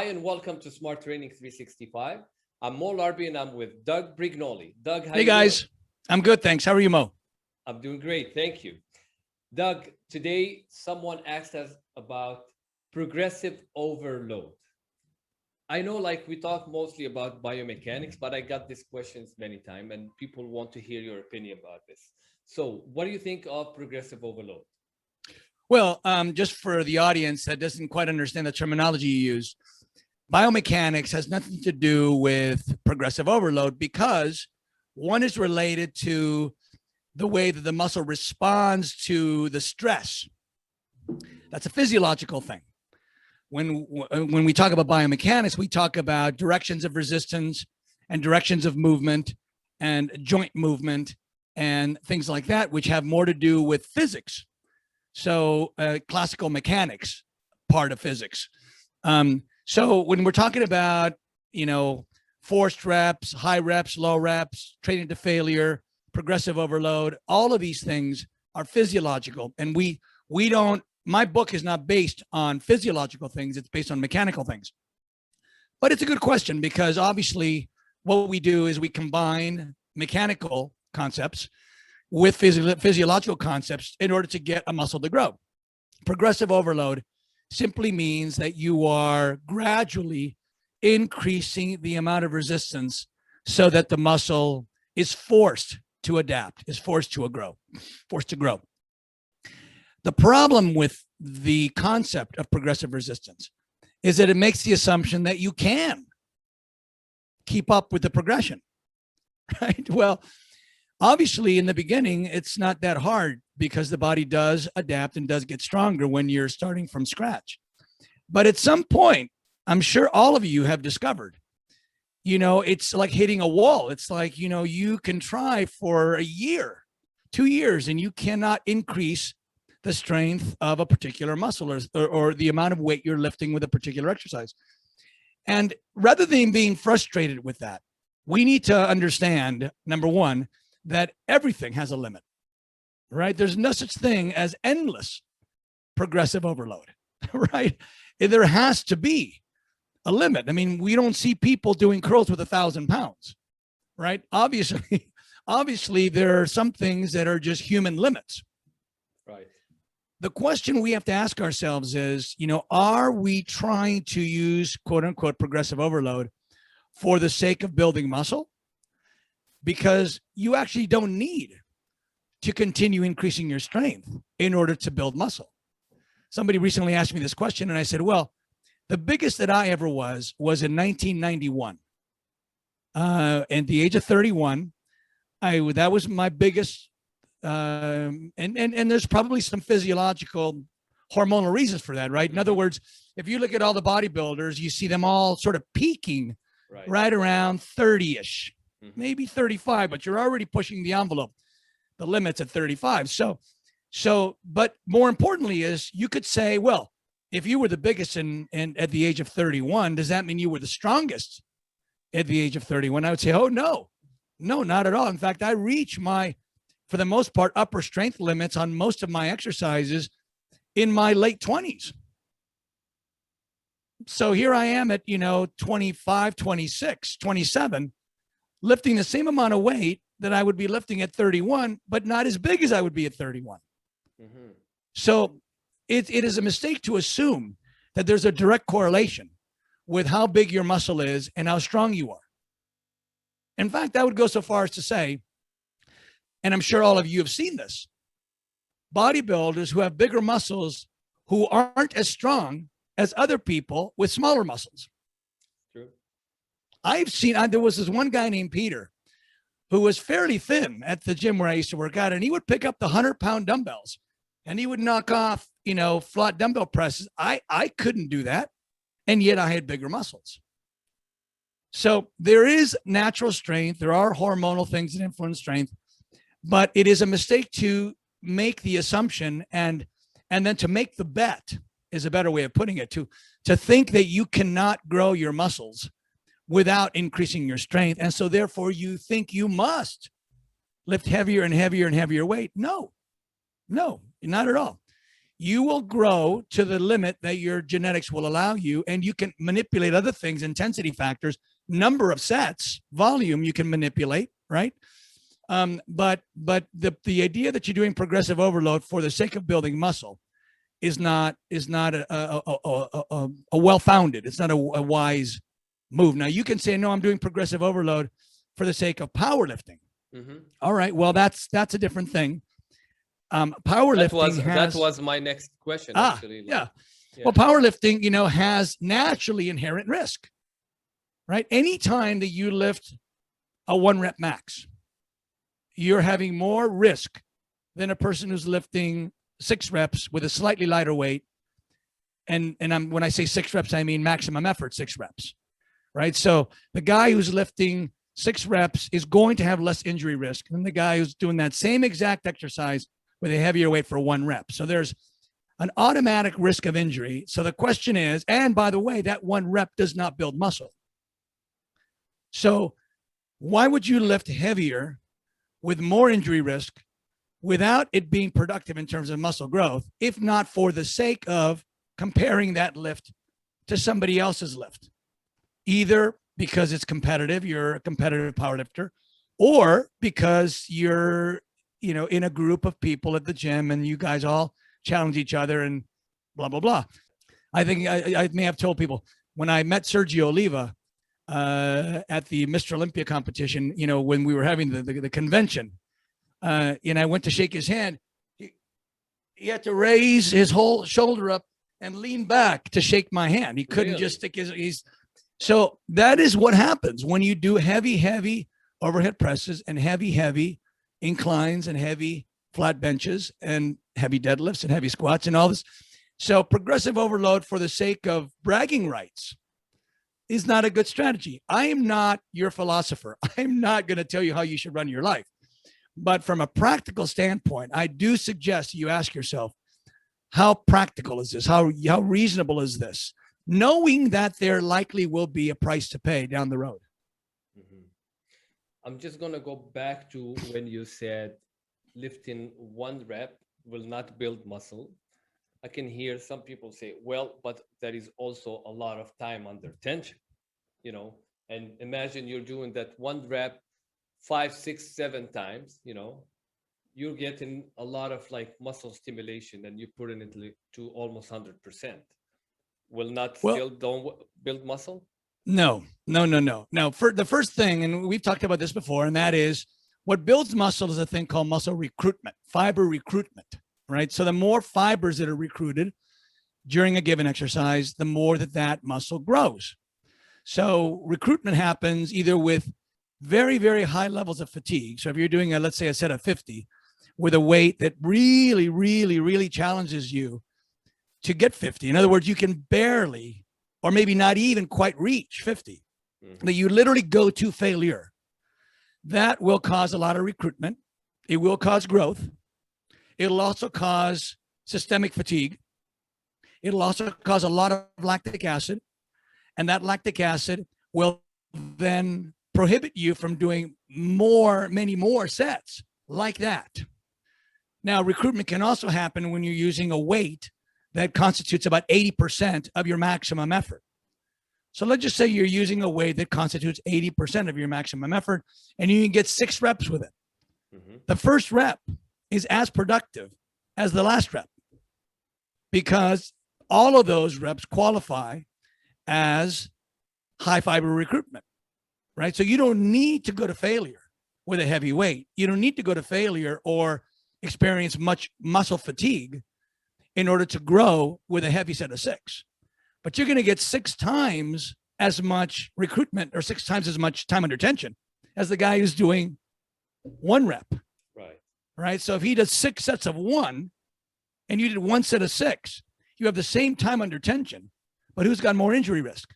Hi, and welcome to Smart Training 365. I'm Mo Larby, and I'm with Doug Brignole. Doug, how Hey guys, I'm good, thanks. How are you, Mo? I'm doing great, thank you. Doug, today someone asked us about progressive overload. I know, like, we talk mostly about biomechanics, but I got these questions many times, and people want to hear your opinion about this. So, what do you think of progressive overload? Well, just for the audience that doesn't quite understand the terminology you use, biomechanics has nothing to do with progressive overload because one is related to the way that the muscle responds to the stress. That's a physiological thing. When we talk about biomechanics, we talk about directions of resistance and directions of movement and joint movement and things like that, which have more to do with physics. So classical mechanics, part of physics. So when we're talking about, forced reps, high reps, low reps, training to failure, progressive overload, all of these things are physiological. And my book is not based on physiological things. It's based on mechanical things. But it's a good question because obviously what we do is we combine mechanical concepts with physiological concepts in order to get a muscle to grow. Progressive overload simply means that you are gradually increasing the amount of resistance so that the muscle is forced to adapt, is forced to grow. The problem with the concept of progressive resistance is that it makes the assumption that you can keep up with the progression, right? Well, obviously, in the beginning, it's not that hard because the body does adapt and does get stronger when you're starting from scratch. But at some point, I'm sure all of you have discovered, it's like hitting a wall. It's like, you can try for a year, 2 years, and you cannot increase the strength of a particular muscle or the amount of weight you're lifting with a particular exercise. And rather than being frustrated with that, we need to understand, number one, that everything has a limit, right? There's no such thing as endless progressive overload, right? There has to be a limit. I mean, we don't see people doing curls with 1,000 pounds, right? Obviously, there are some things that are just human limits. Right. The question we have to ask ourselves is, are we trying to use quote unquote progressive overload for the sake of building muscle? Because you actually don't need to continue increasing your strength in order to build muscle. Somebody recently asked me this question, and I said, well, the biggest that I ever was in 1991. At the age of 31, that was my biggest, and there's probably some physiological hormonal reasons for that, right? In other words, if you look at all the bodybuilders, you see them all sort of peaking right around 30-ish. Maybe 35, but you're already pushing the envelope. The limit's at 35. But more importantly is you could say, well, if you were the biggest at the age of 31, does that mean you were the strongest at the age of 31? I would say, oh, no, not at all. In fact, I reach for the most part, upper strength limits on most of my exercises in my late 20s. So here I am at, 25, 26, 27, lifting the same amount of weight that I would be lifting at 31, but not as big as I would be at 31. Mm-hmm. So it is a mistake to assume that there's a direct correlation with how big your muscle is and how strong you are. In fact, I would go so far as to say, and I'm sure all of you have seen this, bodybuilders who have bigger muscles who aren't as strong as other people with smaller muscles. True. There was this one guy named Peter who was fairly thin at the gym where I used to work out, and he would pick up the 100-pound dumbbells and he would knock off, flat dumbbell presses. I couldn't do that. And yet I had bigger muscles. So there is natural strength. There are hormonal things that influence strength, but it is a mistake to make the assumption and then to make the bet is a better way of putting it, to think that you cannot grow your muscles without increasing your strength. And so therefore you think you must lift heavier and heavier and heavier weight. No, not at all. you will grow to the limit that your genetics will allow you, and you can manipulate other things, intensity factors, number of sets, volume you can manipulate, right? But the idea that you're doing progressive overload for the sake of building muscle is not a well-founded. It's not a wise move. Now you can say, no, I'm doing progressive overload for the sake of powerlifting. Mm-hmm. All right, well that's a different thing. Powerlifting that was my next question. Actually, yeah. Well, powerlifting, has naturally inherent risk, right? Anytime that you lift a 1 rep max, you're having more risk than a person who's lifting 6 reps with a slightly lighter weight. And when I say 6 reps, I mean maximum effort 6 reps, right? So the guy who's lifting 6 reps is going to have less injury risk than the guy who's doing that same exact exercise with a heavier weight for 1 rep. So there's an automatic risk of injury. So the question is, and by the way, that 1 rep does not build muscle. So why would you lift heavier with more injury risk without it being productive in terms of muscle growth, if not for the sake of comparing that lift to somebody else's lift? Either because it's competitive, you're a competitive powerlifter, or because you're in a group of people at the gym and you guys all challenge each other and blah, blah, blah. I think I may have told people when I met Sergio Oliva at the Mr. Olympia competition, when we were having the convention, and I went to shake his hand, he had to raise his whole shoulder up and lean back to shake my hand. He couldn't just stick his. So that is what happens when you do heavy overhead presses and heavy inclines and heavy flat benches and heavy deadlifts and heavy squats and all this. So progressive overload for the sake of bragging rights is not a good strategy. I am not your philosopher. I'm not going to tell you how you should run your life. But from a practical standpoint, I do suggest you ask yourself, how practical is this? How reasonable is this? Knowing that there likely will be a price to pay down the road. Mm-hmm. I'm just going to go back to when you said lifting 1 rep will not build muscle. I can hear some people say, well, but there is also a lot of time under tension, and imagine you're doing that 1 rep 5, 6, 7 times, you're getting a lot of muscle stimulation and you put it into almost 100%. Will not still don't build muscle? No. For the first thing, and we've talked about this before, and that is what builds muscle is a thing called muscle recruitment, fiber recruitment, right? So the more fibers that are recruited during a given exercise, the more that muscle grows. So recruitment happens either with very, very high levels of fatigue. So if you're doing let's say a set of 50 with a weight that really, really, really challenges you to get 50. In other words, you can barely, or maybe not even quite reach 50, that you literally go to failure. That will cause a lot of recruitment. It will cause growth. It'll also cause systemic fatigue. It'll also cause a lot of lactic acid. And that lactic acid will then prohibit you from doing many more sets like that. Now, recruitment can also happen when you're using a weight that constitutes about 80% of your maximum effort. So let's just say you're using a weight that constitutes 80% of your maximum effort, and you can get 6 reps with it. Mm-hmm. The first rep is as productive as the last rep because all of those reps qualify as high fiber recruitment, right? So you don't need to go to failure with a heavy weight. You don't need to go to failure or experience much muscle fatigue in order to grow with a heavy set of 6. But you're going to get 6 times as much recruitment or 6 times as much time under tension as the guy who's doing 1 rep. Right. So if he does 6 sets of 1 and you did 1 set of 6, you have the same time under tension, but who's got more injury risk?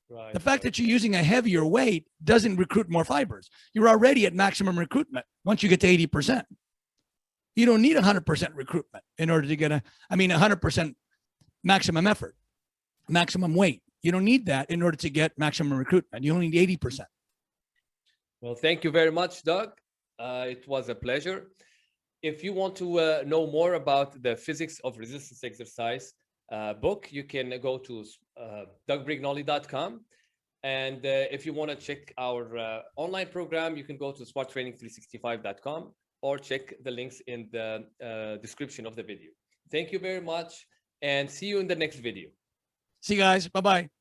Right. The fact that you're using a heavier weight doesn't recruit more fibers. You're already at maximum recruitment once you get to 80%. You don't need 100% recruitment in order to get 100% maximum effort, maximum weight. You don't need that in order to get maximum recruitment. You only need 80%. Well, thank you very much, Doug. It was a pleasure. If you want to know more about the physics of resistance exercise book, you can go to dougbrignole.com. And if you want to check our online program, you can go to smarttraining365.com or check the links in the description of the video. Thank you very much, and see you in the next video. See you guys. Bye-bye.